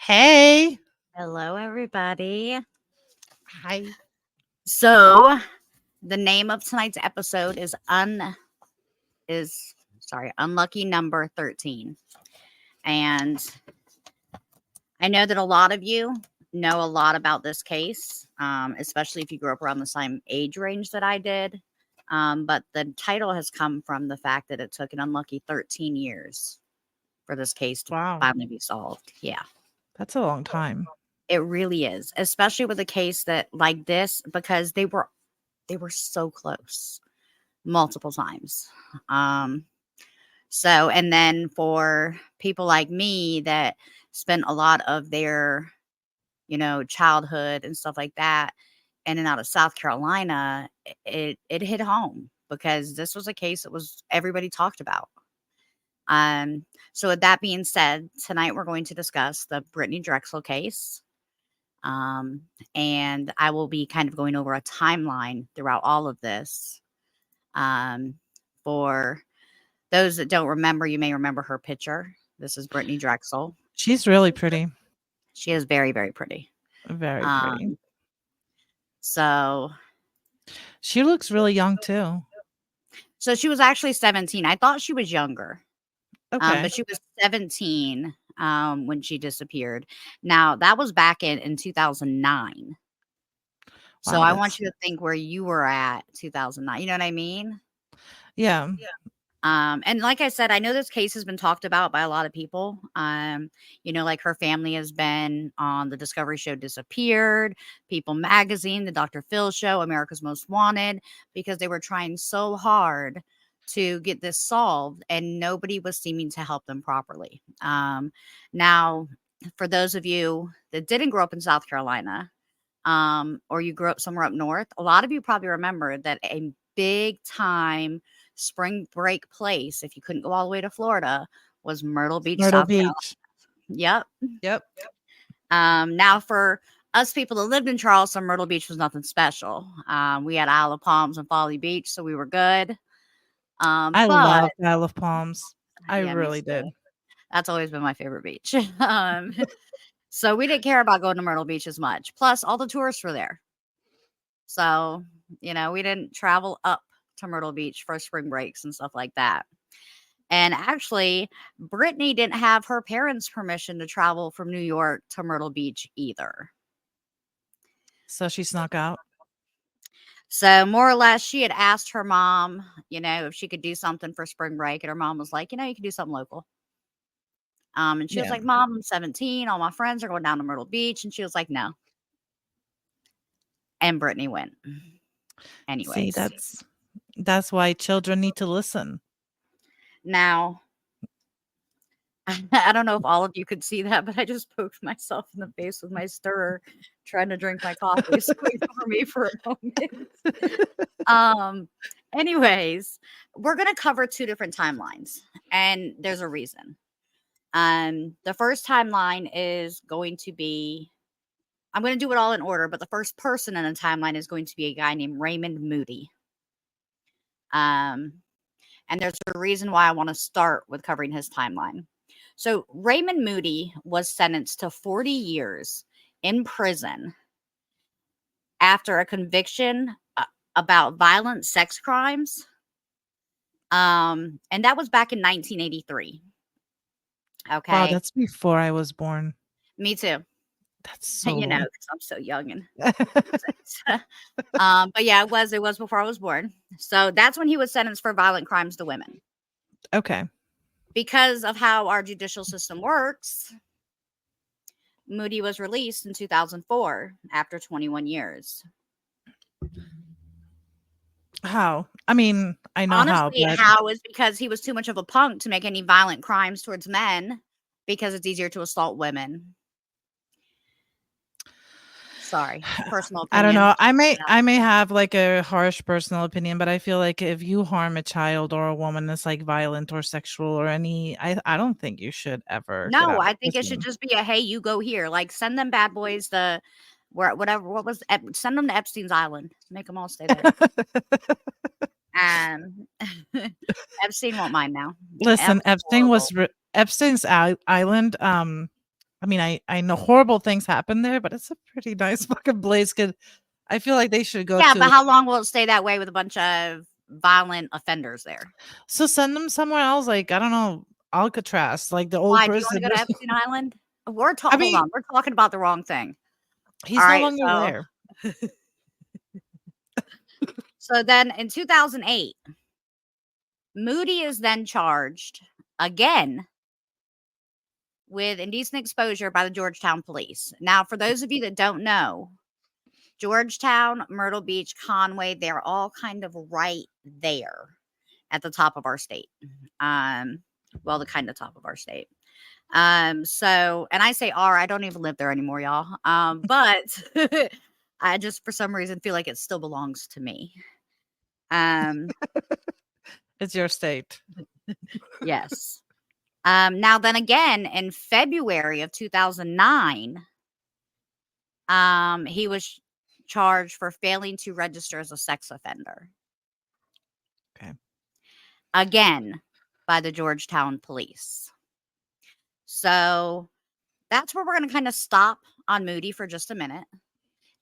Hey. Hello, everybody. Hi. So, the name of tonight's episode is unlucky number 13. And I know that a lot of you know a lot about this case, especially if you grew up around the same age range that I did. But the title has come from the fact that it took an unlucky 13 years for this case to Wow. finally be solved. Yeah. That's a long time. It really is, especially with a case that like this, because they were so close multiple times. Um, and then for people like me that spent a lot of their, childhood and stuff like that in and out of South Carolina, it hit home because this was a case that was everybody talked about. So with that being said, tonight we're going to discuss the Brittanee Drexel case. And I will be kind of going over a timeline throughout all of this. For those that don't remember, you may remember her picture. This is Brittanee Drexel. She's really pretty. She is very, very pretty. Very pretty. So She looks really young too. so she was actually 17. I thought she was younger. Okay. But she was 17 when she disappeared. Now, that was back in 2009. So Wow, I want you to think where you were at 2009. You know what I mean? Yeah. And like I said, I know this case has been talked about by a lot of people. Like her family has been on the Discovery Show Disappeared, People Magazine, the Dr. Phil Show, America's Most Wanted, because they were trying so hard to get this solved and nobody was seeming to help them properly. Now, for those of you that didn't grow up in South Carolina, or you grew up somewhere up north, a lot of you probably remember that a big time spring break place, if you couldn't go all the way to Florida, was Myrtle Beach, Myrtle South Carolina. Beach. Yep. Yep. Now for us people that lived in Charleston, Myrtle Beach was nothing special. We had Isle of Palms and Folly Beach, so we were good. I love Isle of Palms. I yeah, really did. That's always been my favorite beach. So we didn't care about going to Myrtle Beach as much. Plus, all the tourists were there. So, we didn't travel up to Myrtle Beach for spring breaks and stuff like that. And actually, Brittanee didn't have her parents' permission to travel from New York to Myrtle Beach either. So she snuck out. So more or less, she had asked her mom, if she could do something for spring break. And her mom was like, you can do something local. And she was like, Mom, I'm 17. All my friends are going down to Myrtle Beach. And she was like, no. And Brittanee went. Anyways. See, that's why children need to listen. Now, I don't know if all of you could see that, but I just poked myself in the face with my stirrer trying to drink my coffee. So wait for me for a moment. Anyways, we're going to cover two different timelines, and there's a reason. The first timeline is going to be, I'm going to do it all in order, but the first person in the timeline is going to be a guy named Raymond Moody. And there's a reason why I want to start with covering his timeline. So Raymond Moody was sentenced to 40 years in prison after a conviction about violent sex crimes. And that was back in 1983. Okay. Wow, that's before I was born. Me too. That's so because I'm so young and but yeah, it was before I was born. So that's when he was sentenced for violent crimes to women. Okay. Because of how our judicial system works, Moody was released in 2004 after 21 years. How? I mean, I know honestly, how. But how is because he was too much of a punk to make any violent crimes towards men because it's easier to assault women. Sorry, personal opinion. I don't know. I may have like a harsh personal opinion, but I feel like if you harm a child or a woman that's like violent or sexual or I don't think you should ever. No, I think it should just be a hey, you go here. Like send them bad boys to send them to Epstein's Island. Make them all stay there. Epstein won't mind now. Listen, Epstein's Island I mean, I know horrible things happen there, but it's a pretty nice fucking place. Cause I feel like they should go Yeah, but to. how long will it stay that way with a bunch of violent offenders there? So send them somewhere else, like I don't know, Alcatraz, like the old Why, do you wanna prison. go to Epstein Island? I Hold mean, on, we're talking about the wrong thing. he's no Alright, longer there. so then in 2008, Moody is then charged again with indecent exposure by the Georgetown police. Now, for those of you that don't know, Georgetown, Myrtle Beach, Conway, they're all kind of right there at the top of our state. Um, well, the kind of top of our state. So, and I say R, I don't even live there anymore, y'all. But I just for some reason feel like it still belongs to me. Um, It's your state. yes. Now then again in February of 2009, he was charged for failing to register as a sex offender. Okay. Again by the Georgetown police. So that's where we're going to kind of stop on Moody for just a minute.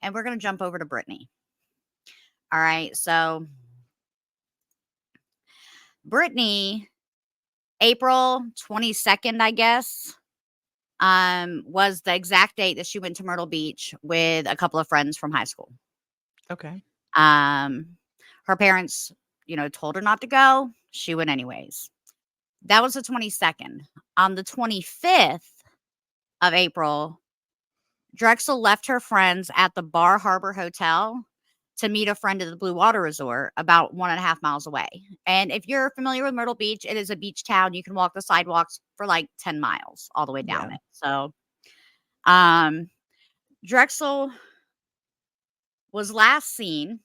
And we're going to jump over to Brittanee. All right. So Brittanee, April 22nd, I guess, was the exact date that she went to Myrtle Beach with a couple of friends from high school. Okay. Her parents, told her not to go. She went anyways. That was the 22nd. On the 25th of April, Drexel left her friends at the Bar Harbor Hotel to meet a friend at the Blue Water Resort about 1.5 miles away. And if you're familiar with Myrtle Beach, it is a beach town. You can walk the sidewalks for like 10 miles all the way down Yeah. it. So, um, Drexel was last seen,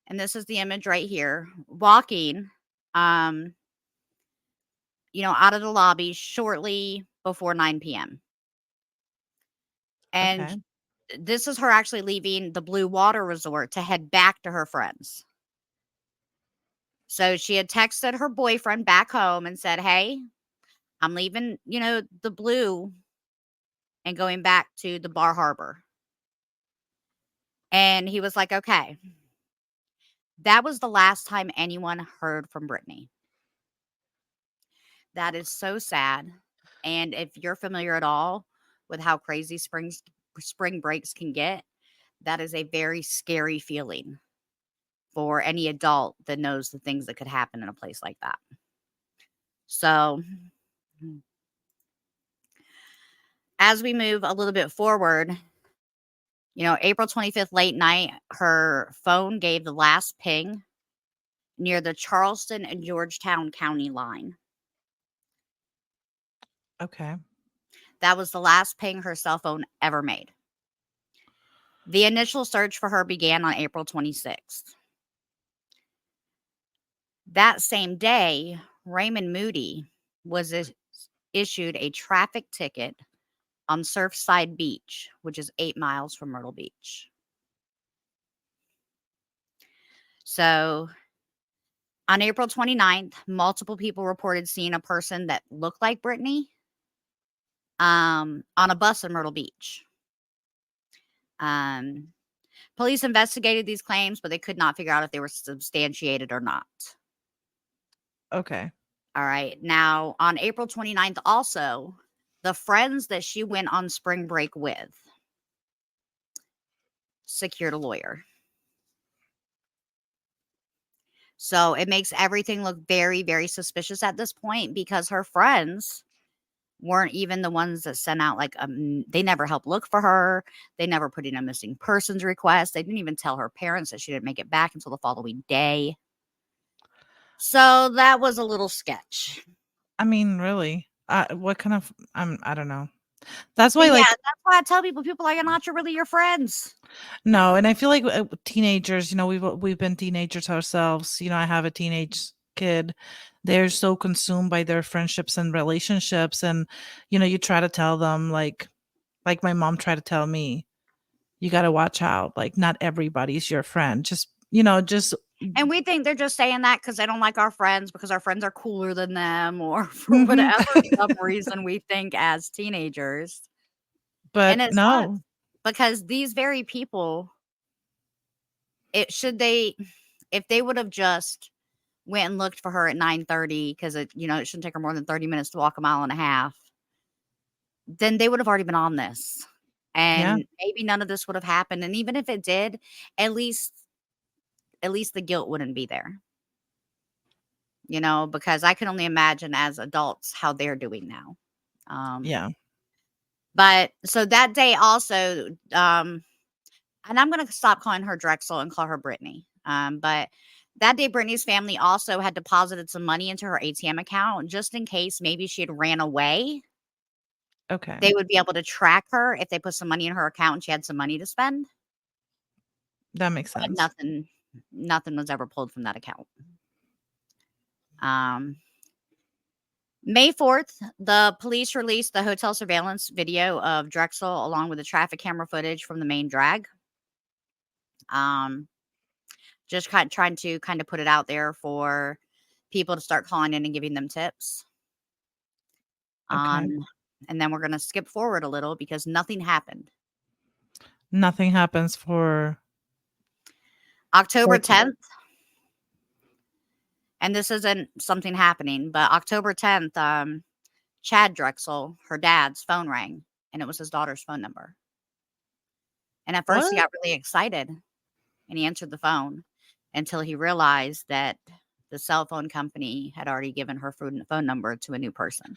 and this is the image right here, walking, um, out of the lobby shortly before 9 p.m. And Okay. this is her actually leaving the Blue Water Resort to head back to her friends. So she had texted her boyfriend back home and said, "Hey, I'm leaving, the Blue and going back to the Bar Harbor." And he was like, "Okay." That was the last time anyone heard from Brittanee. That is so sad. And if you're familiar at all with how crazy spring breaks can get, that is a very scary feeling for any adult that knows the things that could happen in a place like that. So, as we move a little bit forward, April 25th, late night, her phone gave the last ping near the Charleston and Georgetown County line. Okay. That was the last ping her cell phone ever made. The initial search for her began on April 26th. That same day, Raymond Moody was issued a traffic ticket on Surfside Beach, which is 8 miles from Myrtle Beach. So on April 29th, multiple people reported seeing a person that looked like Brittanee on a bus in Myrtle Beach. Police investigated these claims, but they could not figure out if they were substantiated or not. Okay. All right. Now, on April 29th, also, the friends that she went on spring break with secured a lawyer. So it makes everything look very, very suspicious at this point because her friends weren't even the ones that sent out they never helped look for her. They never put in a missing persons request. They didn't even tell her parents that she didn't make it back until the following day. So that was a little sketch. I mean, really, what kind of? I don't know. That's But why, yeah, like, that's why I tell people are not really your friends. no, and I feel like teenagers. We've been teenagers ourselves. I have a teenage kid. They're so consumed by their friendships and relationships, and you try to tell them, like my mom tried to tell me, you got to watch out. Like, not everybody's your friend. Just And we think they're just saying that because they don't like our friends, because our friends are cooler than them, or for Mhm. whatever dumb reason we think as teenagers. But And it's not, no. because these very people, if they would have just went and looked for her at 9:30, because it shouldn't take her more than 30 minutes to walk a mile and a half, then they would have already been on this. Yeah. And maybe none of this would have happened. And even if it did, at least the guilt wouldn't be there. Because I can only imagine as adults how they're doing now. Yeah. But so that day also, and I'm going to stop calling her Drexel and call her Brittany. But that day, Brittany's family also had deposited some money into her ATM account just in case maybe she had ran away. Okay. They would be able to track her if they put some money in her account and she had some money to spend. That makes But sense. nothing was ever pulled from that account. May 4th, the police released the hotel surveillance video of Drexel along with the traffic camera footage from the main drag. Just trying to kind of put it out there for people to start calling in and giving them tips. Okay. And then we're going to skip forward a little because nothing happened. Nothing happens for October 14. 10th, and this isn't something happening, but October 10th, Chad Drexel, her dad's phone rang, and it was his daughter's phone number. And at first he What? got really excited and he answered the phone until he realized that the cell phone company had already given her phone number to a new person.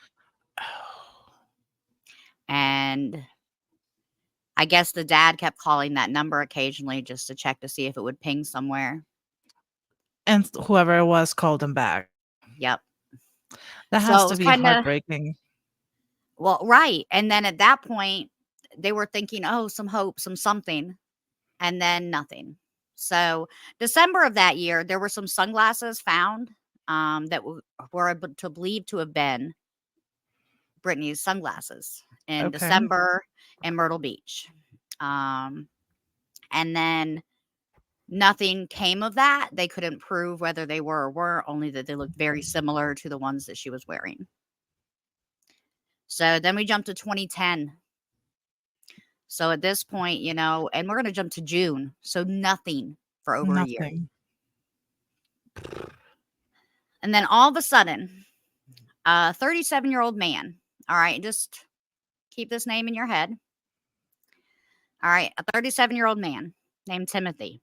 And I guess the dad kept calling that number occasionally just to check to see if it would ping somewhere. And whoever it was called him back. Yep. That So has it to was be kind of, heartbreaking. well, right. And then at that point, they were thinking, oh, some hope, something, and then nothing. So December of that year, there were some sunglasses found that were able to believe to have been Brittany's sunglasses in Okay. December in Myrtle Beach. And then nothing came of that. They couldn't prove whether they were or weren't, only that they looked very similar to the ones that she was wearing. So then we jumped to 2010. So at this point, and we're going to jump to June. So nothing for over a year. Nothing. And then all of a sudden, a 37-year-old man, all right, just keep this name in your head. All right, a 37-year-old man named Timothy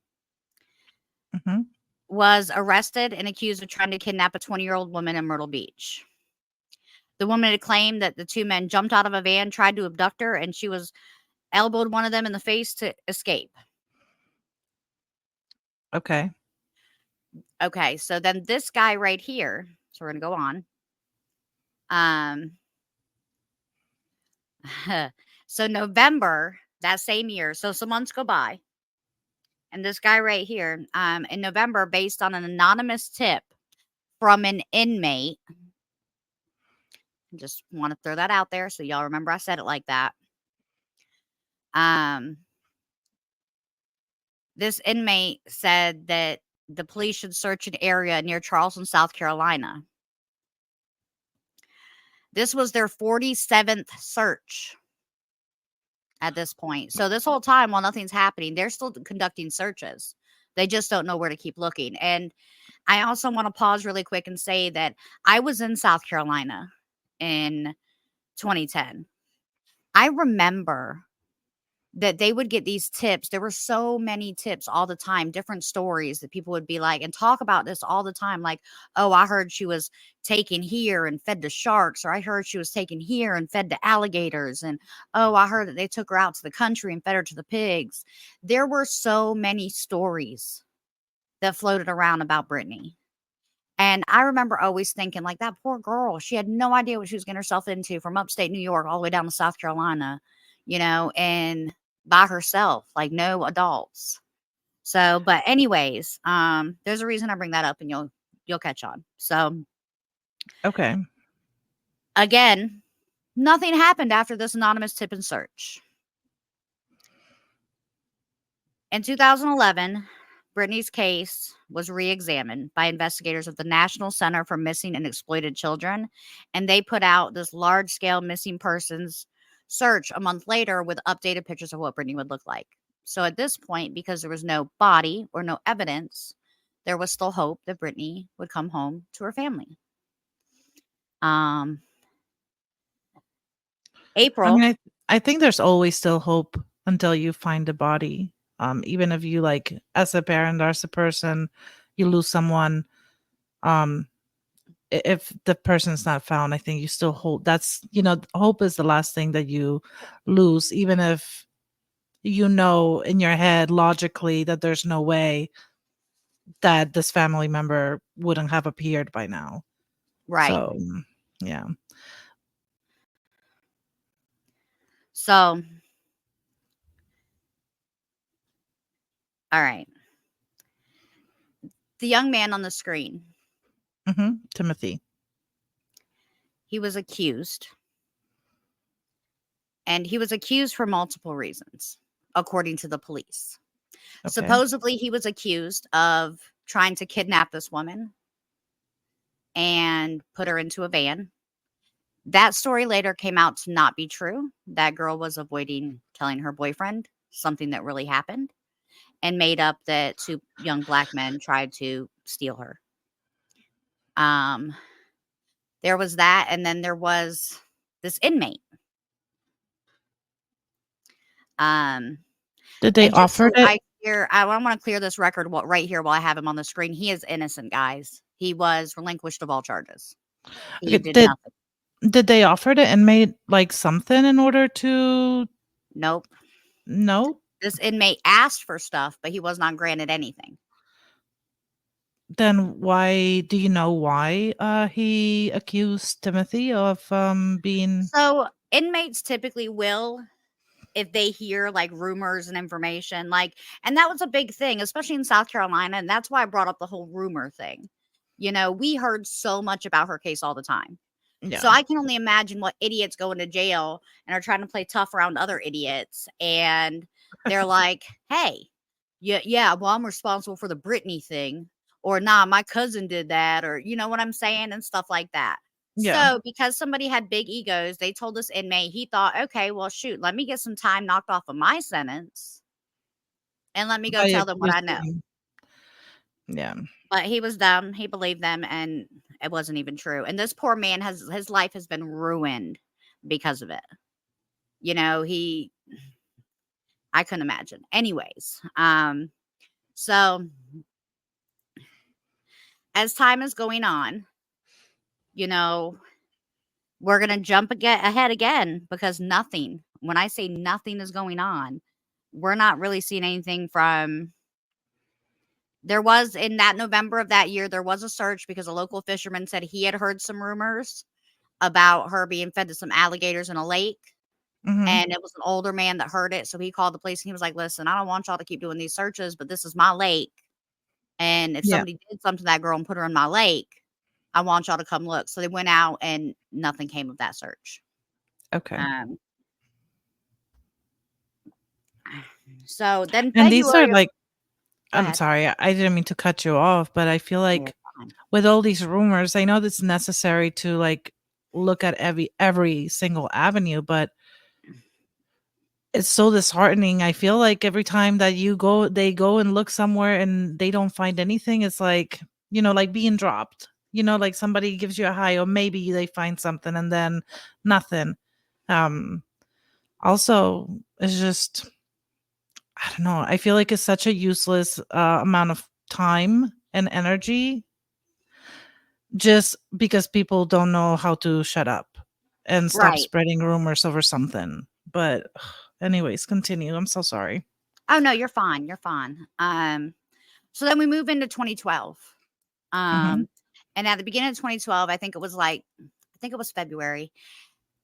was arrested and accused of trying to kidnap a 20-year-old woman in Myrtle Beach. The woman had claimed that the two men jumped out of a van, tried to abduct her, and she was elbowed one of them in the face to escape. Okay. Okay, so then this guy right here, so we're going to go on. So November that same year, so some months go by, and this guy right here, in November, based on an anonymous tip from an inmate, just want to throw that out there so y'all remember I said it like that. This inmate said that the police should search an area near Charleston, South Carolina. This was their 47th search at this point. So this whole time, while nothing's happening, they're still conducting searches. They just don't know where to keep looking. And I also want to pause really quick and say that I was in South Carolina in 2010. I remember that they would get these tips. There were so many tips all the time, different stories that people would be like, and talk about this all the time. Like, oh, I heard she was taken here and fed to sharks, or I heard she was taken here and fed to alligators. And, oh, I heard that they took her out to the country and fed her to the pigs. There were so many stories that floated around about Brittanee. And I remember always thinking, like, that poor girl, she had no idea what she was getting herself into from upstate New York all the way down to South Carolina, and by herself, like no adults. So, but anyways, there's a reason I bring that up, and you'll catch on. So Okay. again, nothing happened after this anonymous tip and search. In 2011, Brittanee's case was re-examined by investigators of the National Center for Missing and Exploited Children, and they put out this large-scale missing persons search a month later with updated pictures of what Brittany would look like. So at this point, because there was no body or no evidence, there was still hope that Brittany would come home to her family. I April. mean, I think there's always still hope until you find a body. Even if you like, as a parent or as a person, you lose someone. If the person's not found, I think you still hope. That's hope is the last thing that you lose, even if in your head logically that there's no way that this family member wouldn't have appeared by now. Right. So, yeah. So, all right. The young man on the screen, Timothy. he was accused. And he was accused for multiple reasons, according to the police. Okay. Supposedly, he was accused of trying to kidnap this woman and put her into a van. That story later came out to not be true. That girl was avoiding telling her boyfriend something that really happened and made up that two young black men tried to steal her. There was that, and then there was this inmate. Did they And just offer so it? I want to clear this record right here while I have him on the screen. He is innocent, guys. He was relinquished of all charges. He Okay, did nothing. did they offer the inmate like something in order to? Nope. No. This inmate asked for stuff, but he was not granted anything. Then why do you know why he accused Timothy of being? So inmates typically will, if they hear like rumors and information, and that was a big thing, especially in South Carolina. And that's why I brought up the whole rumor thing. We heard so much about her case all the time. Yeah. So I can only imagine what idiots go into jail and are trying to play tough around other idiots. And they're like, hey, yeah, well, I'm responsible for the Brittanee thing. Or nah, my cousin did that. Or you know what I'm saying? And stuff like that. Yeah. So because somebody had big egos, they told this inmate, he thought, okay, well, shoot, let me get some time knocked off of my sentence. And let me go By tell them what I know. accusing. Yeah. But he was dumb. He believed them, and it wasn't even true. And this poor man his life has been ruined because of it. I couldn't imagine. Anyways, so as time is going on, we're gonna jump ahead again because nothing. When I say nothing is going on, we're not really seeing anything from. There was in that November of that year, there was a search because a local fisherman said he had heard some rumors about her being fed to some alligators in a lake. And it was an older man that heard it. So he called the police and he was like, listen, I don't want y'all to keep doing these searches, but this is my lake. And if Yeah. somebody did something to that girl and put her in my lake, I want y'all to come look. So they went out and nothing came of that search. Okay. So then And these are February. like, Go I'm ahead. sorry, I didn't mean to cut you off, but I feel You're like fine. with all these rumors, I know that's necessary to like look at every single avenue, but it's so disheartening. I feel like every time that they go and look somewhere and they don't find anything, it's like, like being dropped. Like somebody gives you a high, or maybe they find something and then nothing. Also, it's just, I don't know. I feel like it's such a useless amount of time and energy just because people don't know how to shut up and stop Right. spreading rumors over something. But anyways, continue. I'm so sorry. Oh no, you're fine. You're fine. So then we move into 2012. Mhm. And at the beginning of 2012, I think it was February.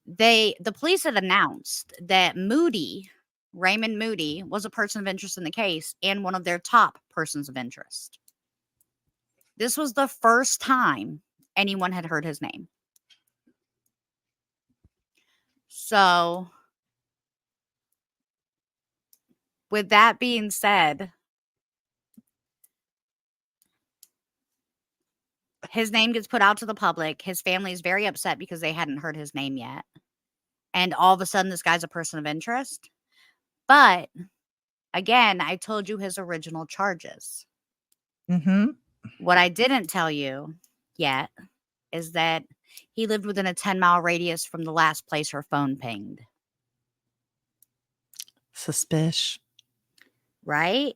The police had announced that Raymond Moody, was a person of interest in the case and one of their top persons of interest. This was the first time anyone had heard his name. So, with that being said, His name gets put out to the public. His family is very upset because they hadn't heard his name yet. And all of a sudden, this guy's a person of interest. But again, I told you his original charges. Mm-hmm. What I didn't tell you yet is that he lived within a 10-mile radius from the last place her phone pinged. Suspicious. Right?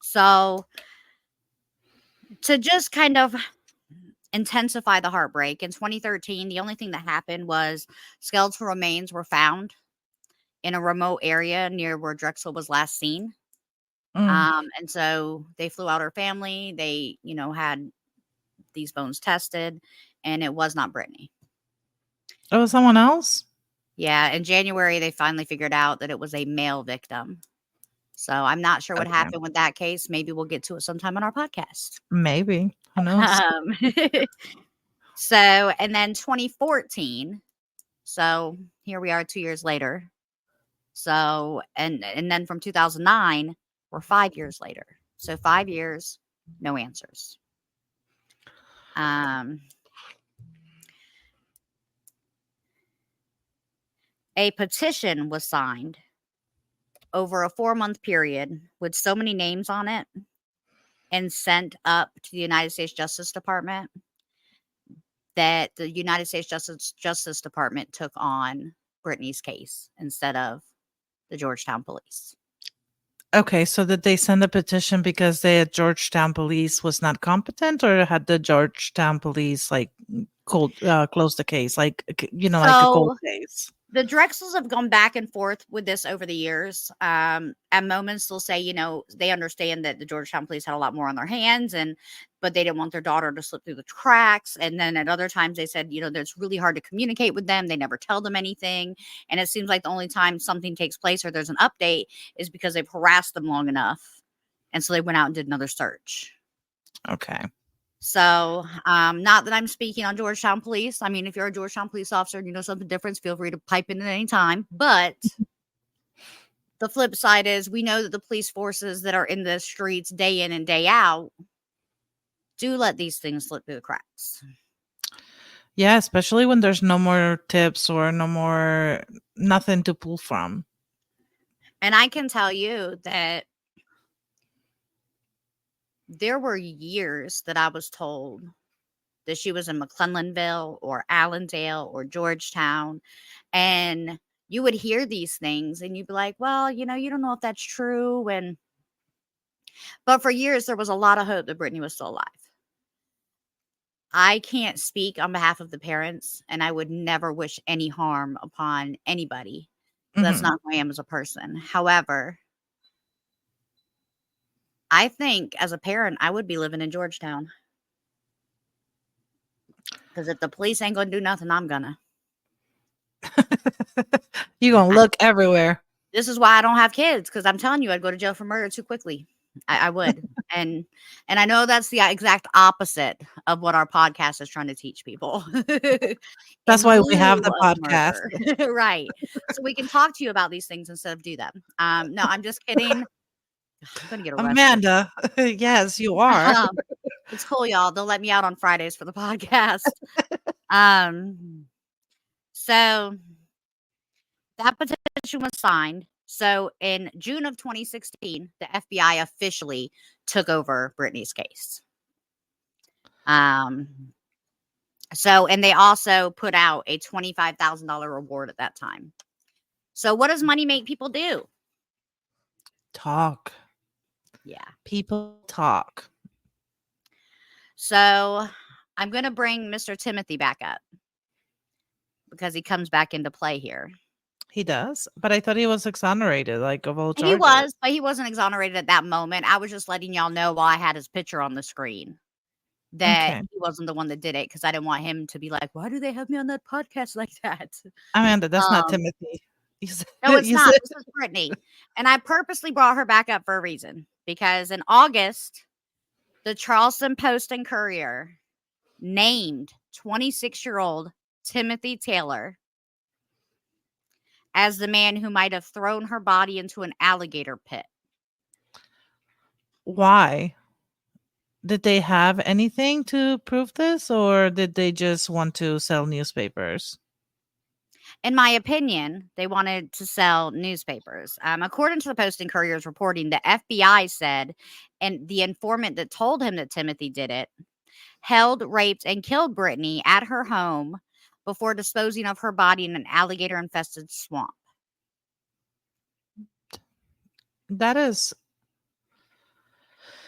So, to just kind of intensify the heartbreak, in 2013, the only thing that happened was skeletal remains were found in a remote area near where Drexel was last seen. Mm. And so they flew out her family. They, had these bones tested, and it was not Brittanee. It was someone else? Yeah, in January, they finally figured out that it was a male victim. So I'm not sure what Okay. happened with that case. Maybe we'll get to it sometime on our podcast. Maybe. Who knows? So, and then 2014. So here we are 2 years later. So, and then from 2009, we're 5 years later. So 5 years, no answers. A petition was signed over a 4-month period with so many names on it and sent up to the United States Justice Department that the United States Justice Department took on Brittanee's case instead of the Georgetown police. Okay, so did they send a petition because the Georgetown police was not competent, or had the Georgetown police closed the case, like like a cold case? The Drexels have gone back and forth with this over the years. At moments, they'll say, they understand that the Georgetown police had a lot more on their hands, but they didn't want their daughter to slip through the cracks. And then at other times, they said, that it's really hard to communicate with them. They never tell them anything. And it seems like the only time something takes place or there's an update is because they've harassed them long enough. And so they went out and did another search. Okay. So, not that I'm speaking on Georgetown police. I mean, if you're a Georgetown police officer and you know something different, feel free to pipe in at any time. But the flip side is we know that the police forces that are in the streets day in and day out do let these things slip through the cracks. Yeah, especially when there's no more tips or nothing to pull from. And I can tell you that there were years that I was told that she was in McClellanville or Allendale or Georgetown. And you would hear these things and you'd be like, well, you don't know if that's true. But for years, there was a lot of hope that Brittanee was still alive. I can't speak on behalf of the parents, and I would never wish any harm upon anybody. That's not who I am as a person. However, I think as a parent, I would be living in Georgetown. Because if the police ain't going to do nothing, I'm going to. You're going to look everywhere. This is why I don't have kids, because I'm telling you, I'd go to jail for murder too quickly. I would. and I know that's the exact opposite of what our podcast is trying to teach people. That's why we have the podcast. Right. So we can talk to you about these things instead of do them. No, I'm just kidding. I'm going to get arrested. Amanda, yes, you are. It's cool, y'all. They'll let me out on Fridays for the podcast. So that petition was signed. So in June of 2016, the FBI officially took over Brittanee's case. So, and they also put out a $25,000 reward at that time. So what does money make people do? Talk. Yeah. People talk. So I'm going to bring Mr. Timothy back up because he comes back into play here. He does, but I thought he was exonerated, of all charges. He was, but he wasn't exonerated at that moment. I was just letting y'all know while I had his picture on the screen that he wasn't the one that did it, because I didn't want him to be like, why do they have me on that podcast like that? Amanda, that's not Timothy. No, it's not. This is Brittanee. And I purposely brought her back up for a reason, because in August, the Charleston Post and Courier named 26-year-old Timothy Taylor as the man who might have thrown her body into an alligator pit. Why? Did they have anything to prove this, or did they just want to sell newspapers? In my opinion, they wanted to sell newspapers. According to the Post and Courier's reporting, the FBI said, and the informant that told him that Timothy did it held, raped, and killed Brittanee at her home before disposing of her body in an alligator infested swamp. That is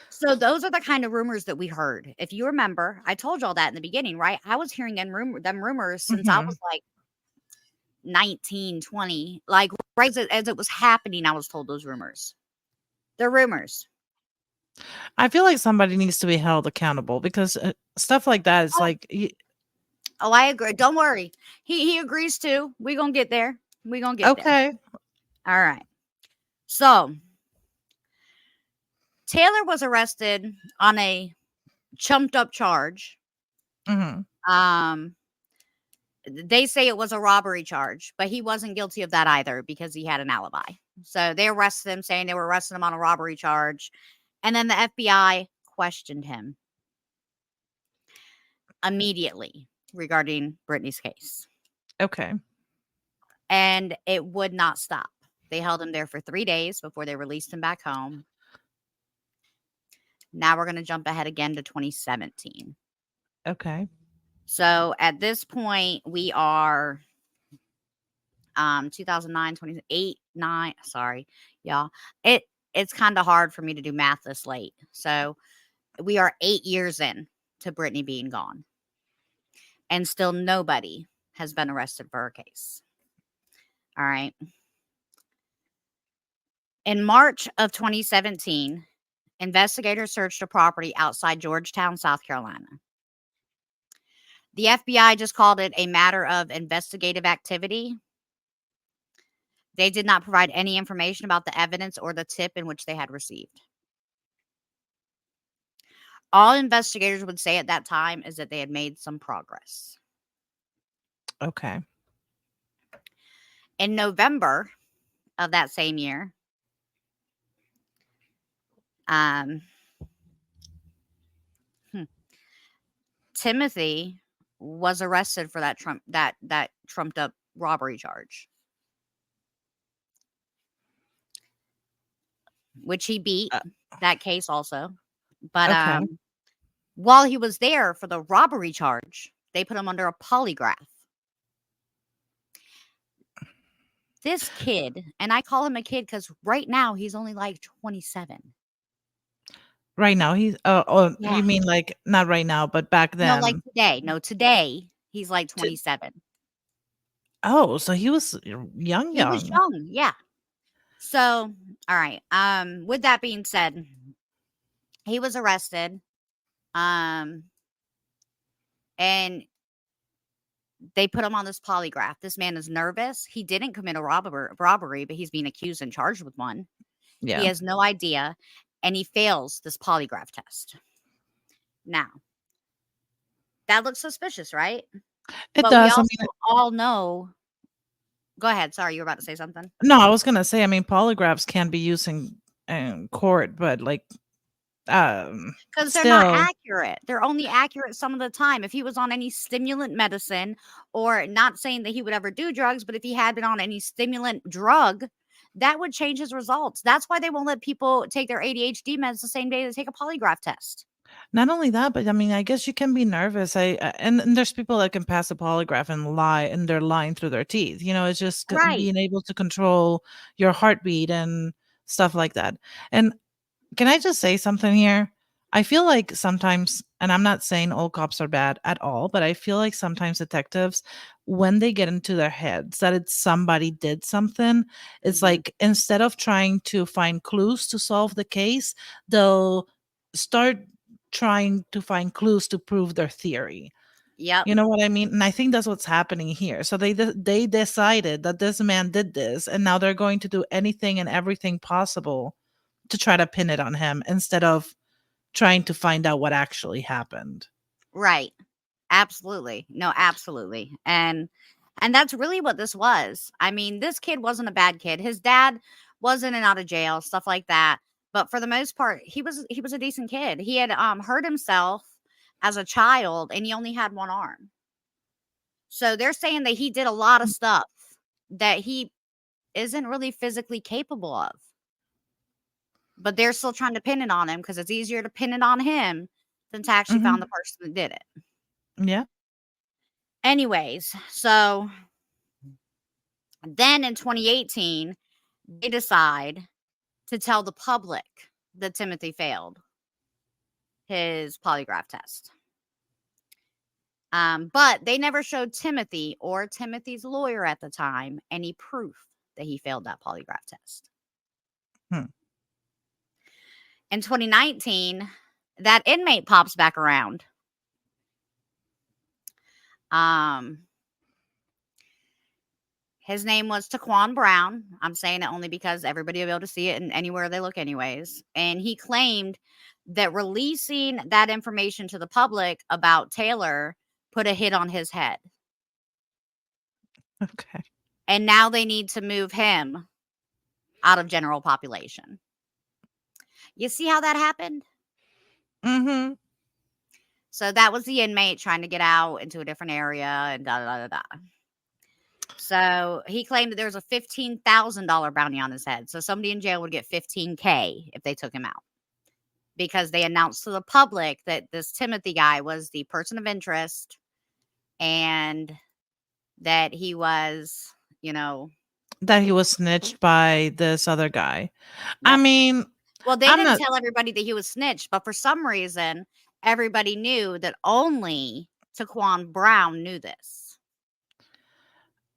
So those are the kind of rumors that we heard. If you remember, I told y'all that in the beginning, right? I was hearing them rumors since I was mhm. like 19, 20. Like right as it was happening, I was told those rumors. They're rumors. I feel like somebody needs to be held accountable because stuff like that is Oh, like oh, I agree. Don't worry. He agrees too. We gonna get there. We gonna get there. okay. All right. So Taylor was arrested on a chumped up charge. Mhm. Um, they say it was a robbery charge, but he wasn't guilty of that either because he had an alibi. So they arrested him, saying they were arresting him on a robbery charge. And then the FBI questioned him immediately regarding Brittany's case. Okay. And it would not stop. They held him there for 3 days before they released him back home. Now we're going to jump ahead again to 2017. Okay. So at this point, we are 2009, 28, 9. Sorry, y'all. It's kind of hard for me to do math this late. So we are 8 years in to Brittanee being gone. And still nobody has been arrested for her case. All right. In March of 2017, investigators searched a property outside Georgetown, South Carolina. The FBI just called it a matter of investigative activity. They did not provide any information about the evidence or the tip in which they had received. All investigators would say at that time is that they had made some progress. Okay. In November of that same year, Timothy was arrested for that trumped up robbery charge, which he beat Uh, that case also. But okay. while he was there for the robbery charge, they put him under a polygraph. This kid, and I call him a kid because right now he's only like 27. Right now he's oh, Yeah. you mean like not right now, but back No, like then. today. No, today he's like T 27. Oh, so he was young, He was young. young. Yeah. So, all right. With that being said, he was arrested. Um, and they put him on this polygraph. This man is nervous. He didn't commit a robbery, but he's being accused and charged with one. He Yeah. has no idea, and he fails this polygraph test. Now, that looks suspicious, right? It But we does. I also mean, all know. Go ahead. Sorry, you were about to say something. no, I was gonna say, I mean, polygraphs can be used in court, but like, Because they're not still, accurate. They're only accurate some of the time. If he was on any stimulant medicine, or not saying that he would ever do drugs, but if he had been on any stimulant drug, that would change his results. That's why they won't let people take their ADHD meds the same day they take a polygraph test. not only that, but I mean, I guess you can be nervous. And there's people that can pass a polygraph and lie, and they're lying through their teeth. You know, it's just Right. being able to control your heartbeat and stuff like that. And can I just say something here? I feel like sometimes, and I'm not saying all cops are bad at all, but I feel like sometimes detectives, when they get into their heads that it's somebody did something, it's Mhm. like instead of trying to find clues to solve the case, they'll start trying to find clues to prove their theory. Yep. You know what I mean? And I think that's what's happening here. So they decided that this man did this, and now they're going to do anything and everything possible to try to pin it on him instead of trying to find out what actually happened. Right. Absolutely. No, absolutely. And that's really what this was. I mean, this kid wasn't a bad kid. His dad was in and out of jail, stuff like that. But for the most part, he was a decent kid. He had hurt himself as a child, and he only had one arm. So they're saying that he did a lot of stuff that he isn't really physically capable of. But they're still trying to pin it on him because it's easier to pin it on him than to actually found the Mhm. person that did it. Yeah. Anyways, so then in 2018, they decide to tell the public that Timothy failed his polygraph test. But they never showed Timothy or Timothy's lawyer at the time any proof that he failed that polygraph test. Hmm. In 2019, that inmate pops back around. His name was Taquan Brown. I'm saying it only because everybody will be able to see it and anywhere they look anyways. And he claimed that releasing that information to the public about Taylor put a hit on his head. Okay. And now they need to move him out of general population. You see how that happened? Mhm. So that was the inmate trying to get out into a different area and da da da da. So he claimed that there was a $15,000 bounty on his head. So somebody in jail would get $15K if they took him out, because they announced to the public that this Timothy guy was the person of interest and that he was, That he was snitched by this other guy. I yep. mean, Well, they I'm didn't not tell everybody that he was snitched, but for some reason, everybody knew that only Taquan Brown knew this.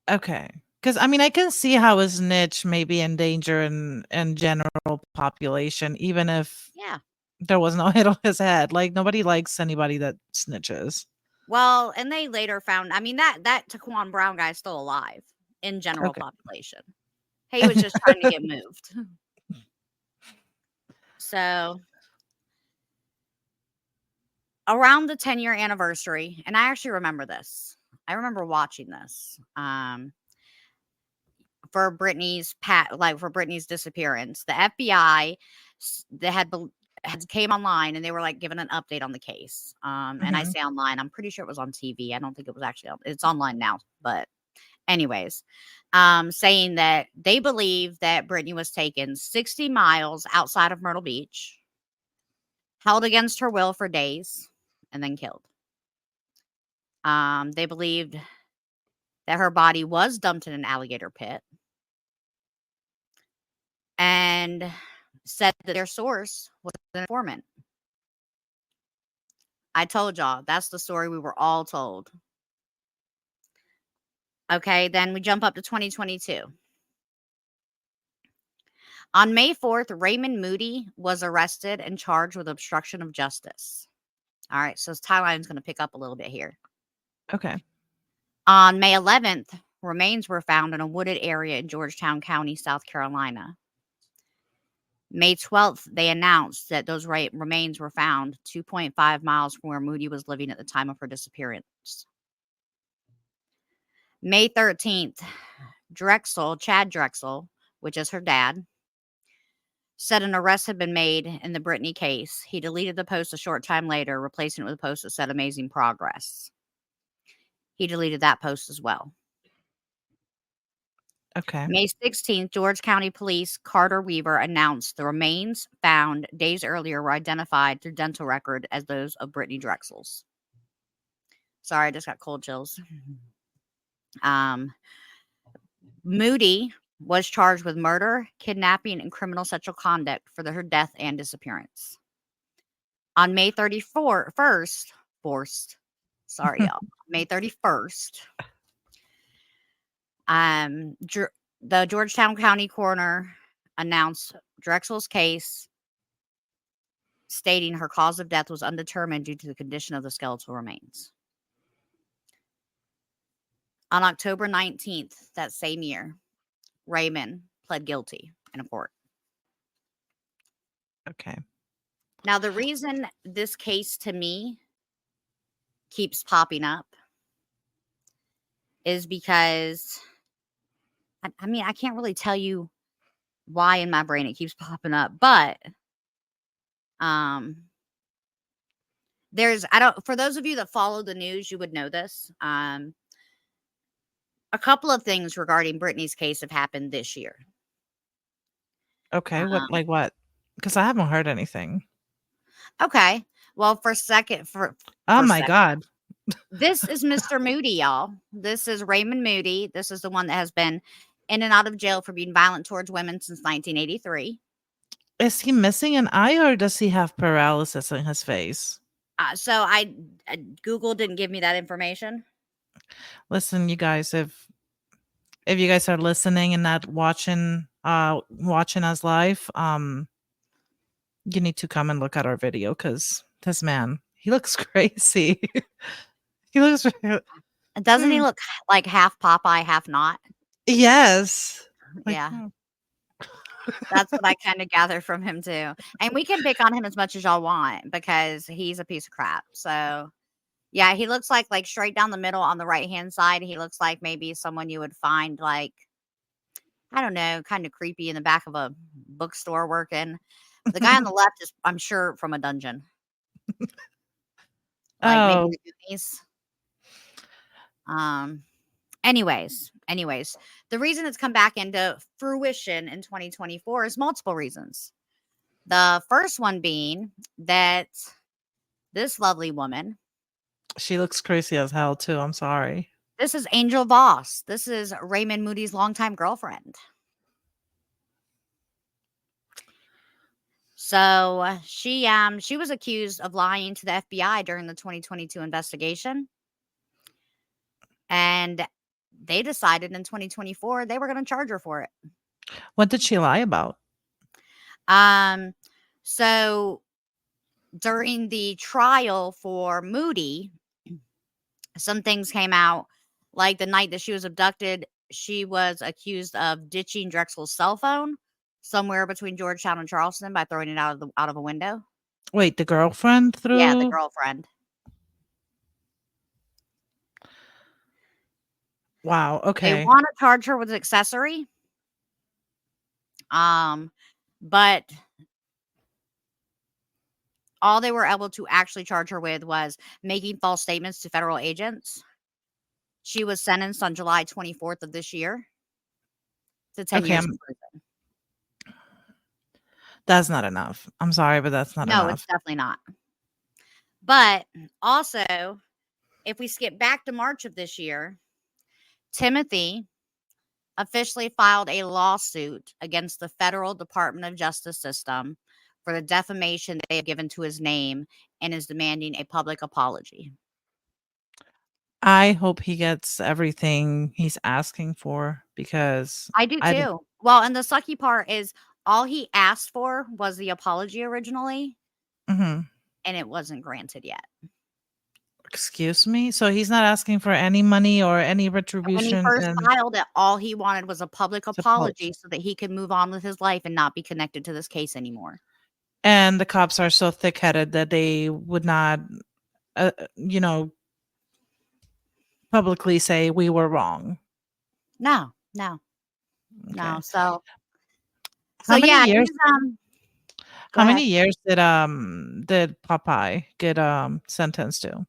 okay. Because I mean, I can see how his niche may be in danger in general population, even if Yeah. there was no hit on his head. Like nobody likes anybody that snitches. Well, and they later found, I mean, that Taquan Brown guy is still alive in general Okay. population. He was just trying to get moved. So around the 10-year anniversary, and I actually remember this. I remember watching this. For Brittaney's disappearance, the FBI they had came online and they were like giving an update on the case. And I Mhm. say online, I'm pretty sure it was on TV. I don't think it was actually it's online now, but anyways, saying that they believe that Brittanee was taken 60 miles outside of Myrtle Beach, held against her will for days, and then killed. They believed that her body was dumped in an alligator pit, and said that their source was an informant. I told y'all, that's the story we were all told. Okay, then we jump up to 2022. On May 4th, Raymond Moody was arrested and charged with obstruction of justice. All right, so his timeline's going to pick up a little bit here. Okay. On May 11th, remains were found in a wooded area in Georgetown County, South Carolina. May 12th, they announced that those remains were found 2.5 miles from where Moody was living at the time of her disappearance. May 13th, Chad Drexel, which is her dad, said an arrest had been made in the Brittanee case. He deleted the post a short time later, replacing it with a post that said amazing progress. He deleted that post as well. Okay. May 16th, George County Police Carter Weaver announced the remains found days earlier were identified through dental record as those of Brittanee Drexel's. Sorry, I just got cold chills. Moody was charged with murder, kidnapping, and criminal sexual conduct for her death and disappearance. On May 31st, May 31st, the Georgetown County coroner announced Drexel's case, stating her cause of death was undetermined due to the condition of the skeletal remains. On October 19th, that same year, Raymond pled guilty in a court. Okay. Now, the reason this case to me keeps popping up is because, I mean, I can't really tell you why in my brain it keeps popping up, but Um, there's I don't for those of you that follow the news, you would know this. A couple of things regarding Brittany's case have happened this year. Okay, what Um, like what? Because I haven't heard anything. okay. Well, Oh for my second, god. this is Mr. Moody, y'all. This is Raymond Moody. This is the one that has been in and out of jail for being violent towards women since 1983. Is he missing an eye or does he have paralysis in his face? So Google didn't give me that information. Listen, you guys, if you guys are listening and not watching us live, you need to come and look at our video because this man, he looks crazy. He looks Doesn't he Hmm. look like half Popeye, half not? Yes. Like, Yeah, that's what I kind of gather from him too. And we can pick on him as much as y'all want because he's a piece of crap. So yeah, he looks like straight down the middle on the right hand side. He looks like maybe someone you would find like I don't know, kind of creepy in the back of a bookstore working. The guy on the left is, I'm sure, from a dungeon, like maybe oh, the Goonies. Um, anyways, the reason it's come back into fruition in 2024 is multiple reasons. The first one being that this lovely woman, she looks crazy as hell too. I'm sorry. this is Angel Voss. This is Raymond Moody's longtime girlfriend. So she was accused of lying to the FBI during the 2022 investigation, and they decided in 2024 they were going to charge her for it. What did she lie about? Um, so during the trial for Moody, some things came out. Like the night that she was abducted, she was accused of ditching Drexel's cell phone somewhere between Georgetown and Charleston by throwing it out of a window. Wait, the girlfriend Yeah, the threw? girlfriend. Wow. They Okay. want to charge her with accessory. But all they were able to actually charge her with was making false statements to federal agents. She was sentenced on July 24th of this year to 10 Okay. years in prison. That's not enough. I'm sorry, but that's not No, it's enough. definitely not. But also, if we skip back to March of this year, Timothy officially filed a lawsuit against the federal Department of Justice system for the defamation they have given to his name and is demanding a public apology. I hope he gets everything he's asking for because I do I don't. too. Well, and the sucky part is all he asked for was the apology originally, Mhm. and it wasn't granted yet. Excuse me? So he's not asking for any money or any When he retribution first and filed it, all he wanted was a public to apologize. apology so that he could move on with his life and not be connected to this case anymore. And the cops are so thick-headed that they would not, you know, publicly say we were wrong. No, no, no. Okay. So How many yeah, years go how ahead. many years did Popeye get sentenced to?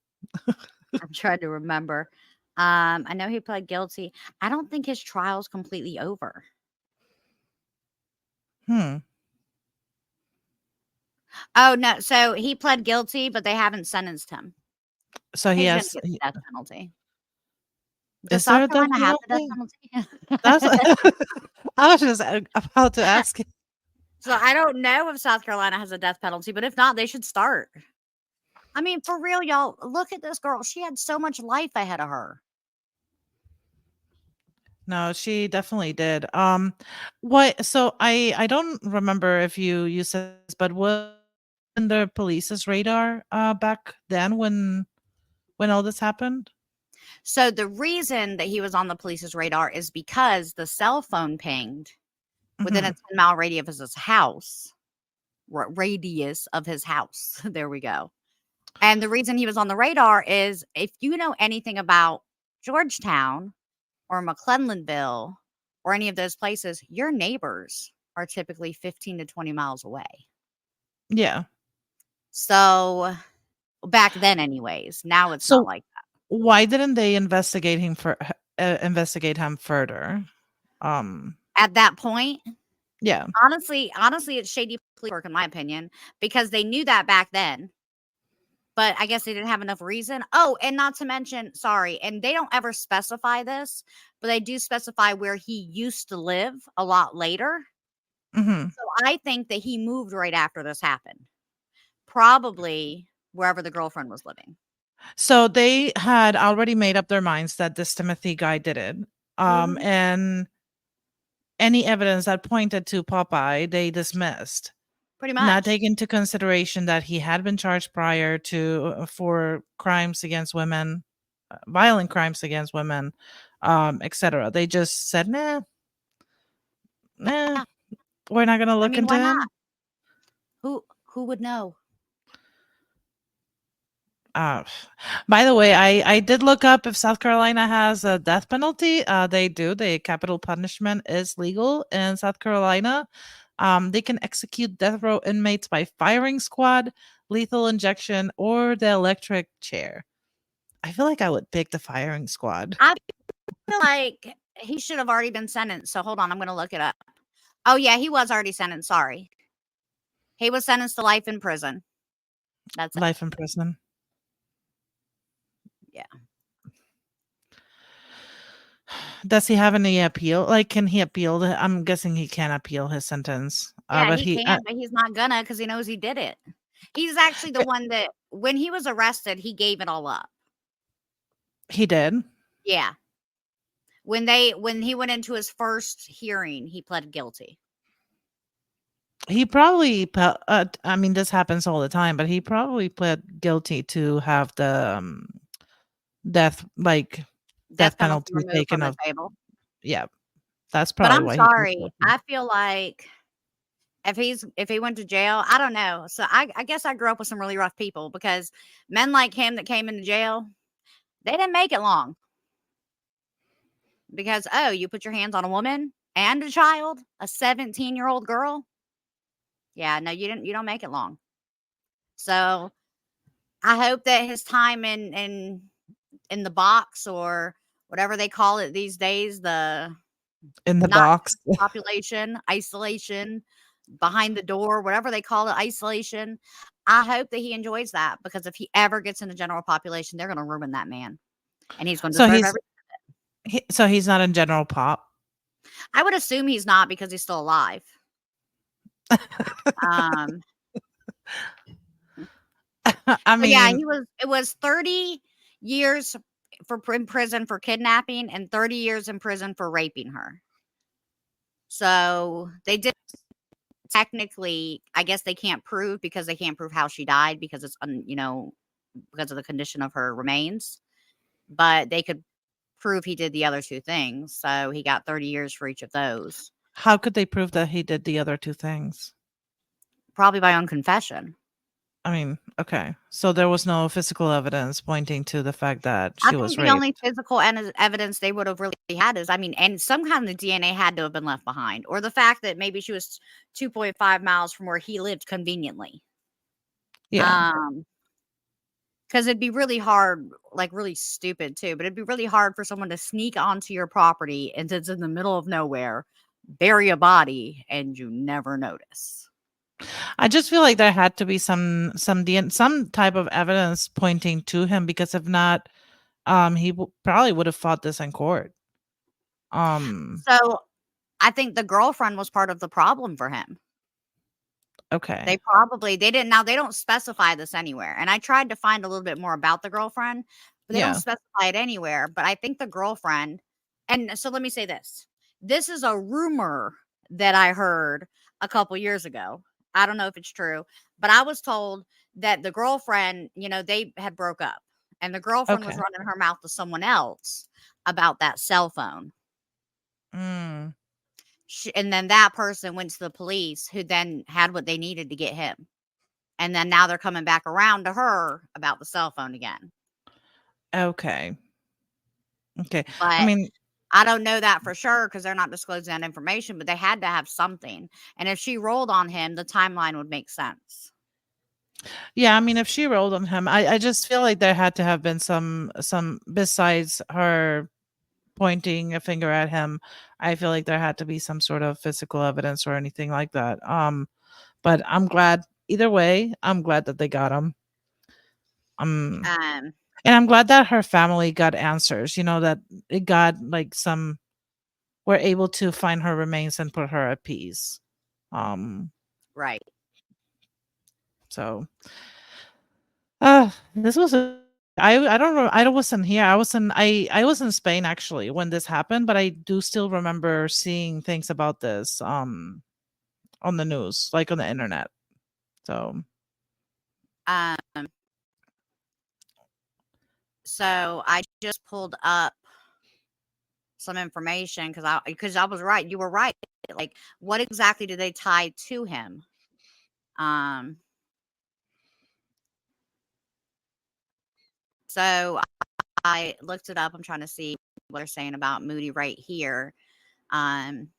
I'm trying to remember. I know he pled guilty. I don't think his trial's completely over. Hmm. Oh no, so he pled guilty, but they haven't sentenced him. So he He's gonna has get the death penalty. Does is there South a death Carolina have the death penalty? That's penalty? I was just about to ask you. So I don't know if South Carolina has a death penalty, but if not, they should start. I mean, for real, y'all, look at this girl. She had so much life ahead of her. No, she definitely did. What so I don't remember if you said this, but was in the police's radar back then when all this happened? So the reason that he was on the police's radar is because the cell phone pinged within a Mhm. 10-mile radius of his house. Radius of his house. There we go. And the reason he was on the radar is if you know anything about Georgetown or McClellanville or any of those places, your neighbors are typically 15 to 20 miles away. Yeah. So back then, anyways. Now it's not So like why didn't they investigate him further? Um, that. At that point, yeah. honestly, it's shady police work in my opinion because they knew that back then. But I guess they didn't have enough reason. Oh, and not to mention, sorry, and they don't ever specify this, but they do specify where he used to live a lot later. Mhm. So I think that he moved right after this happened, probably wherever the girlfriend was living. So they had already made up their minds that this Timothy guy did it. Mhm. And any evidence that pointed to Popeye, they dismissed, Pretty not much. taking into consideration that he had been charged prior to for crimes against women, violent crimes against women, etc. They just said, nah, Yeah. we're not gonna I look mean, into why not? him. Who would know? Uh, by the way, I did look up if South Carolina has a death penalty. They do. The capital punishment is legal in South Carolina. They can execute death row inmates by firing squad, lethal injection, or the electric chair. I feel like I would pick the firing squad. I feel like he should have already been sentenced. So hold on, I'm gonna look it up. Oh yeah, he was already sentenced. Sorry. He was sentenced to life in prison. That's it. Life in prison. Yeah. Does he have any appeal? Like, can he appeal? I'm guessing he can appeal his sentence. Yeah, But he can, but he's not gonna because he knows he did it. He's actually the one that when he was arrested, he gave it all up. he did. Yeah. When he went into his first hearing, he pled guilty. He probably I mean, this happens all the time, but he probably pled guilty to have the, death like, Death death penalty penalty removed from taken the off. table. Yeah, that's But probably I'm why he pled sorry. guilty. I feel like if he went to jail, I don't know. So I guess I grew up with some really rough people because men like him that came into jail, they didn't make it long. Because oh, you put your hands on a woman and a child, a 17-year-old girl. Yeah, no, you don't make it long. So I hope that his time in the box or whatever they call it these days, the In the not box. population, isolation, behind the door, whatever they call it, isolation. I hope that he enjoys that because if he ever gets in the general population, they're going to ruin that man, and he's going to So deserve every. he's not in general pop? I would assume he's not because he's still alive. Um, I so yeah, mean, he was. It was 30 years in prison for kidnapping and 30 years in prison for raping her. So they did technically. I guess they can't prove because they can't prove how she died because it's because of the condition of her remains. But they could prove he did the other two things. So he got 30 years for each of those, how could they prove that he did the other 2 things? probably by own confession. I mean, okay. So there was no physical evidence pointing to the fact that I she think was the only raped. physical evidence they would have really had is, I mean, and some kind of DNA had to have been left behind, or the fact that maybe she was 2.5 miles from where he lived conveniently. Yeah. Um, because it'd be really hard, like really stupid too, but it'd be really hard for someone to sneak onto your property and it's in the middle of nowhere, bury a body, and you never notice. I just feel like there had to be some type of evidence pointing to him because if not, he probably would have fought this in court. Um, So I think the girlfriend was part of the problem for him. okay. They didn't now they don't specify this anywhere. And I tried to find a little bit more about the girlfriend, but they don't Yeah. specify it anywhere. But I think the girlfriend, and so let me say this. This is a rumor that I heard a couple years ago. I don't know if it's true, but I was told that the girlfriend, they had broke up and the girlfriend was Okay. running her mouth to someone else about that cell phone. Mm, And then that person went to the police who then had what they needed to get him. And then now they're coming back around to her about the cell phone again. okay. Okay. I But mean, I don't know that for sure because they're not disclosing that information, but they had to have something. And if she rolled on him, the timeline would make sense. Yeah, I mean, if she rolled on him, I just feel like there had to have been some besides her pointing a finger at him. I feel like there had to be some sort of physical evidence or anything like that. But I'm glad either way. I'm glad that they got him. Um, Um, and I'm glad that her family got answers. You know that it got like some were able to find her remains and put her at peace. Um, right. so this was a I don't know. I wasn't here. I was in Spain actually when this happened, but I do still remember seeing things about this on the news, like on the internet. So Um, so I just pulled up some information because I was right. You were right. Like, what exactly did they tie to him? Um, so I looked it up. I'm trying to see what they're saying about Moody right here. Um,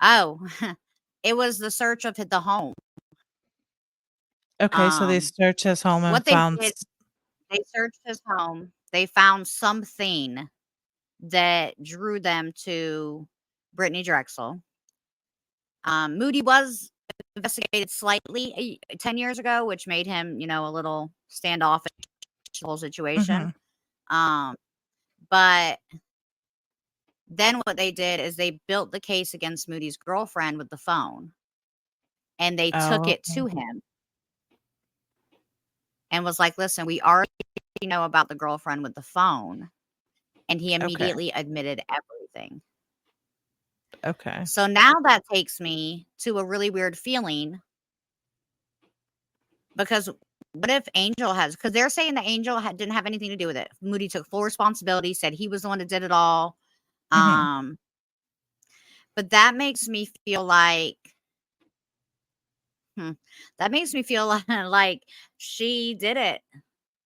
oh, it was the search of the home. okay, so they Um, searched his home and what they found did, they searched his home. They found something that drew them to Brittanee Drexel. Moody was investigated slightly 10 years ago, which made him, a little standoffish the whole situation. Mhm. Um, but then what they did is they built the case against Moody's girlfriend with the phone and they took Oh, it to him and was like, listen, we already know about the girlfriend with the phone. And he okay. immediately admitted everything. Okay. So now that takes me to a really weird feeling because what if Angel has, because they're saying that Angel didn't have anything to do with it. Moody took full responsibility, said he was the one that did it all. Mhm. Um, but that makes me feel like, hmm, that makes me feel like she did it.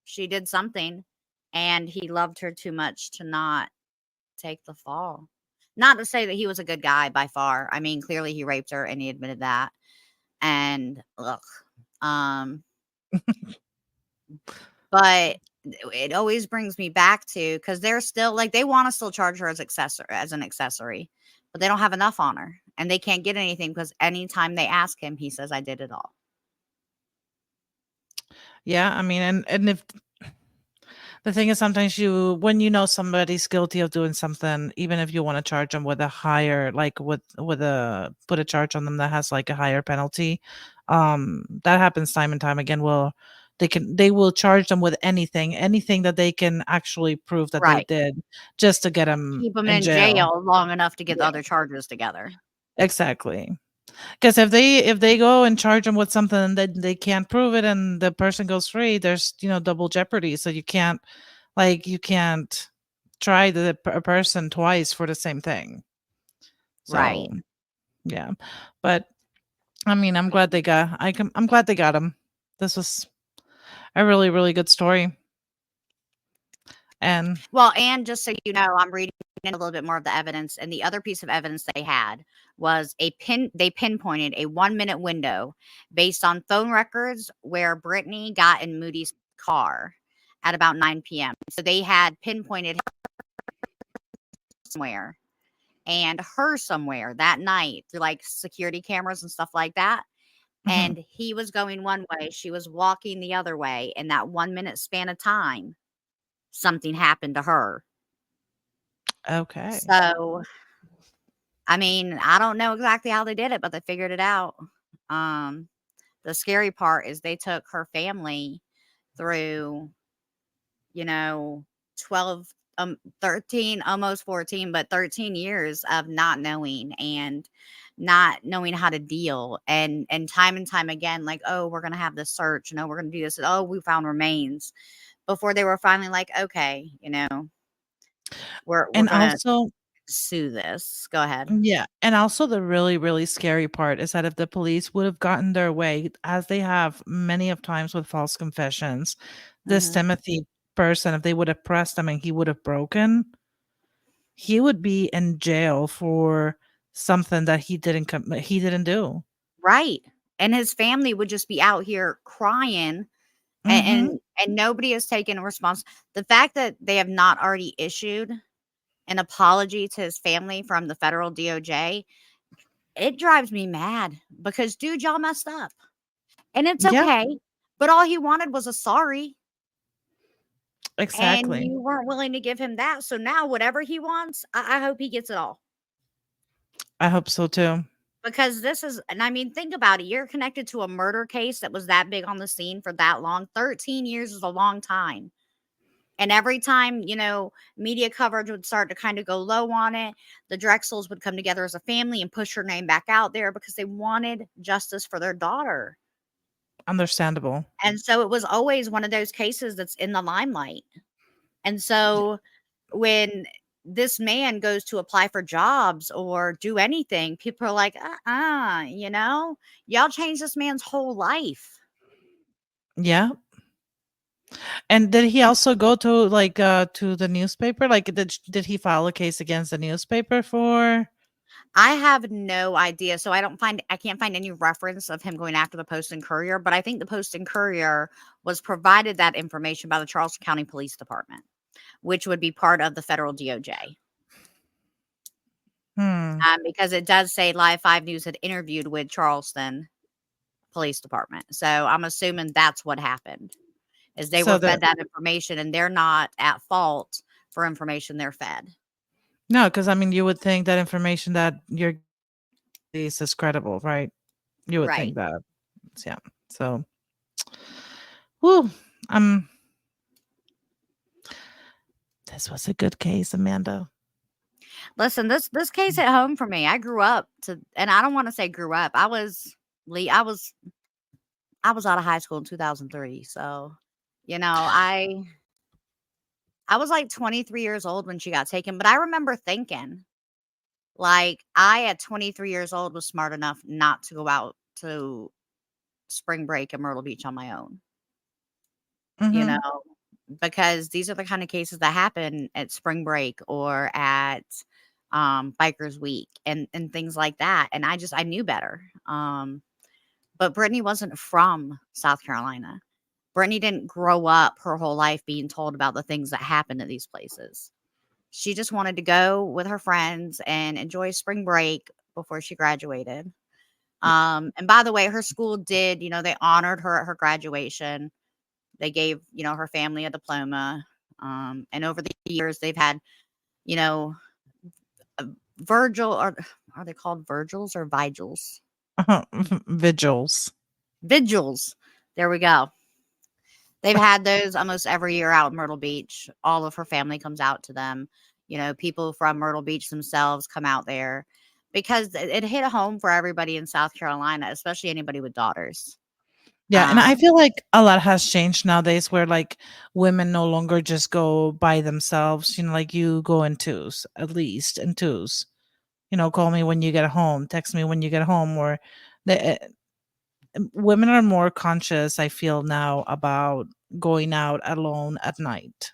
She did something and he loved her too much to not take the fall. Not to say that he was a good guy by far. I mean, clearly he raped her and he admitted that. And ugh, um, but it always brings me back to because they're still like they want to still charge her as an accessory, but they don't have enough on her and they can't get anything because anytime they ask him, he says, "I did it all." Yeah, I mean, and if the thing is sometimes when you know somebody's guilty of doing something, even if you wanna charge them with a higher like, with a put a charge on them that has, like, a higher penalty, that happens time and time again. Well, they will charge them with anything that they can actually prove that they Right. did just to get them Keep him in in jail. jail long enough to get the Yeah, other charges together. exactly. Because if they go and charge them with something that they can't prove it and the person goes free, there's, double jeopardy, so you can't try a person twice for the same thing. So, Right. yeah. But, I mean, I'm glad they got him. This was a really, really good story, and Well, and just so you know, I'm reading a little bit more of the evidence, and the other piece of evidence they had was they pinpointed a 1-minute window based on phone records where Brittany got in Moody's car at about 9 PM. So they had pinpointed somewhere and her somewhere that night through like security cameras and stuff like that. mhm, And he was going one way, she was walking the other way. In that 1-minute span of time, something happened to her. okay. So I mean, I don't know exactly how they did it, but they figured it out. Um, the scary part is they took her family through, you know, 12, 13, almost 14, but 13 years of not knowing and not knowing how to deal and time again, like, oh, we're gonna have this search, no, we're gonna do this, oh, we found remains before they were finally like, okay, we're And gonna also sue this. Go ahead. yeah, and also the really, really scary part is that if the police would have gotten their way, as they have many of times with false confessions, this Hmm. Timothy person, if they would have pressed him and he would have broken, he would be in jail for something that he didn't do. Right. and his family would just be out here crying, and Mhm. nobody has taken a response. The fact that they have not already issued an apology to his family from the federal DOJ, it drives me mad because, dude, y'all messed up. And it's Yeah, okay, but all he wanted was a sorry, and exactly. you weren't willing to give him that, so now whatever he wants, I hope he gets it all. I hope so too. Because this is, and I mean, think about it, you're connected to a murder case that was that big on the scene for that long. 13 years is a long time. And every time, media coverage would start to kind of go low on it, the Drexels would come together as a family and push her name back out there because they wanted justice for their daughter. Understandable. And so it was always one of those cases that's in the limelight. And so when this man goes to apply for jobs or do anything, people are like, y'all changed this man's whole life. Yeah. And did he also go to, like, to the newspaper? Like, did he file a case against the newspaper for I have no idea. So I can't find any reference of him going after the Post and Courier, but I think the Post and Courier was provided that information by the Charleston County Police Department, which would be part of the federal DOJ. Hmm. Because it does say Live 5 News had interviewed with Charleston Police Department. So I'm assuming that's what happened, is they So were fed the that information and they're not at fault for information they're fed. No, because I mean, you would think that information that your release is credible, right? You would Right. think that. Yeah. So, whoo, um, this was a good case, Amanda. Listen, this case hit home for me. I grew up to, and I don't want to say grew up. I was out of high school in 2003. So, you know, I was like 23 years old when she got taken, but I remember thinking, like, I at 23 years old was smart enough not to go out to spring break in Myrtle Beach on my own, you know, Mhm. because these are the kind of cases that happen at spring break or at bikers week and things like that. And I knew better. But Brittany wasn't from South Carolina. Brittany didn't grow up her whole life being told about the things that happen at these places. She just wanted to go with her friends and enjoy spring break before she graduated. And by the way, her school did, they honored her at her graduation. They gave, her family a diploma. And over the years, they've had, you know, Virgil, or are they called Virgils or Vigils? Vigils. Vigils. There we go. They've had those almost every year out in Myrtle Beach. All of her family comes out to them. People from Myrtle Beach themselves come out there because it hit home for everybody in South Carolina, especially anybody with daughters. Yeah, and I Um, feel like a lot has changed nowadays where, like, women no longer just go by themselves, like, you go in twos, at least in twos. Call me when you get home, text me when you get home, or the women are more conscious, I feel now, about going out alone at night.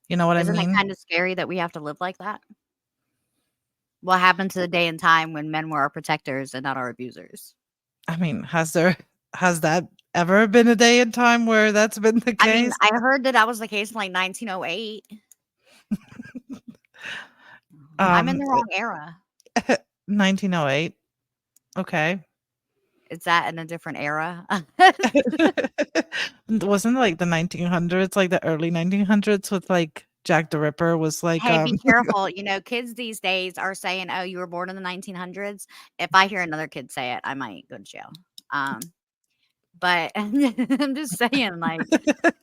You know what I isn't it mean? kind of scary that we have to live like that? What happened to the day and time when men were our protectors and not our abusers? I mean, has that ever been a day and time where that's been the I mean, case? I heard that was the case in like 1908. I'm in Um, the wrong era. 1908. Okay. Is that in a different era? Wasn't it like the 1900s, like the early 1900s with, like, Jack the Ripper was like, Hey, be careful. Kids these days are saying, "Oh, you were born in the 1900s." If I hear another kid say it, I might go to jail. But I'm just saying, like,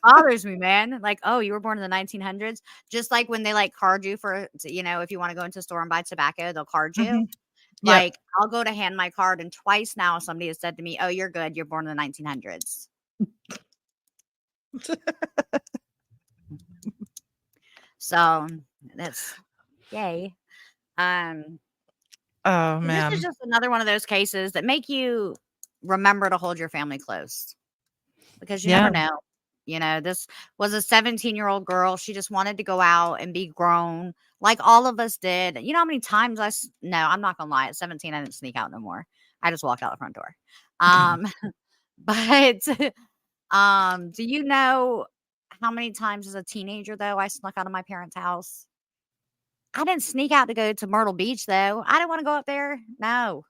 bothers me, man. Like, "Oh, you were born in the 1900s?" Just like when they, like, card you if you wanna go into a store and buy tobacco, they'll card you. Mhm. Yep. Like, I'll go to hand my card, and twice now somebody has said to me, "Oh, you're good. You're born in the 1900s." So, that's yay. Um Oh, This is man. just another one of those cases that make you remember to hold your family close because you never Yeah. know. This was a 17-year-old girl. She just wanted to go out and be grown like all of us did. You know how many times no, I'm not going to lie. At 17, I didn't sneak out no more. I just walked out the front door. Um, but do you know how many times as a teenager though I snuck out of my parents' house? I didn't sneak out to go to Myrtle Beach though. I didn't want to go up there. No.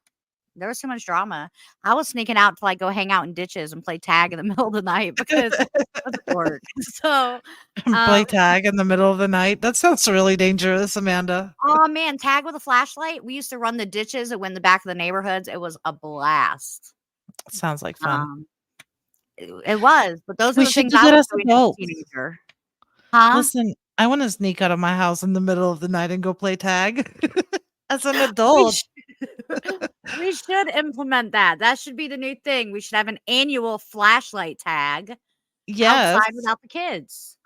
There was too much drama. I was sneaking out to like go hang out in ditches and play tag in the middle of the night because it doesn't work. So Play um tag in the middle of the night. That sounds really dangerous, Amanda. oh man, tag with a flashlight. We used to run the ditches and in the back of the neighborhoods. It was a blast. Sounds like fun. Um it was, but those are We the should things do I that was as doing as a adults. teenager. Huh? Listen, I want to sneak out of my house in the middle of the night and go play tag as an We adult. we should implement that. That should be the new thing. We should have an annual flashlight tag Yes. outside without the kids.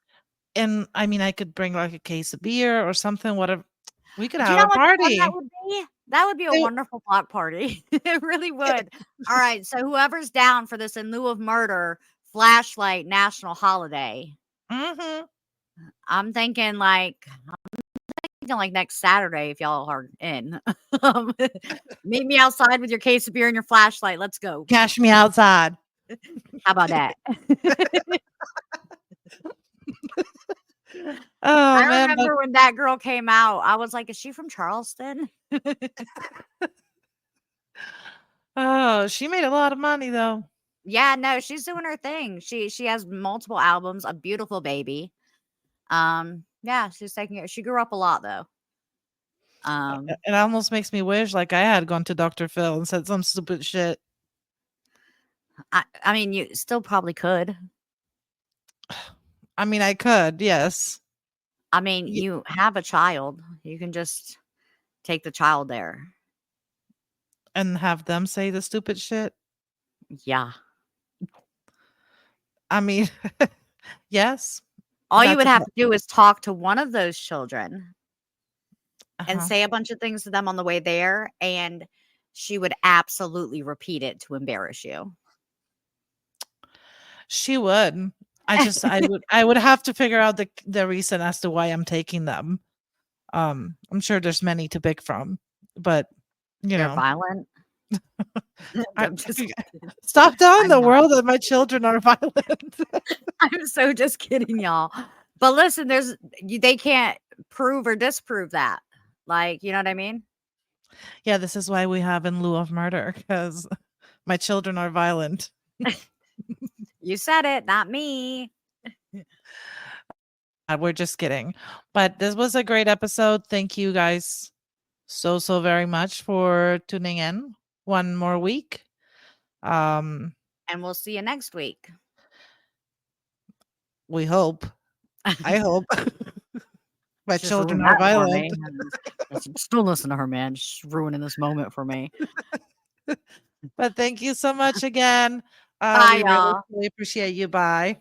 And I mean, I could bring like a case of beer or something, whatever. We could Do you have know a what fun that party. would be? That would be a It- wonderful block party. It really it- would. All right, so whoever's down for this in lieu of murder flashlight national holiday, mhm. I'm thinking like next Saturday if y'all are in. Um, Meet me outside with your case of beer and your flashlight. Let's go. Cash me outside. How about that? Oh I man, but remember when that girl came out, I was like, "Is she from Charleston?" oh, she made a lot of money though. Yeah, no, she's doing her thing. She has multiple albums, a beautiful baby. Yeah, she's taking it. She grew up a lot though. Um, It almost makes me wish like I had gone to Dr. Phil and said some stupid shit. I mean, you still probably could. I mean, I could, yes. I mean, Y- you have a child. You can just take the child there. And have them say the stupid shit. Yeah. I mean, yes, All you that's would a have to do is talk to one of those children and uh-huh. say a bunch of things to them on the way there, and she would absolutely repeat it to embarrass you. She would. I would have to figure out the reason as to why I'm taking them. I'm sure there's many to pick from, but you They're know, violent. I, I'm just kidding. stop telling I'm the not. world that my children are violent. I'm so just kidding, y'all. But listen, they can't prove or disprove that. Like, you know what I mean? Yeah, this is why we have in lieu of murder because my children are violent. You said it, not me. We're just kidding. But this was a great episode. Thank you guys so very much for tuning in one more week. Um, And we'll see you next week. we hope. I hope. My Just children ruined are that for violent. me. Still listen to her, man. She's ruining this moment for me. But thank you so much again. Bye, We really, y'all. really appreciate you. Bye.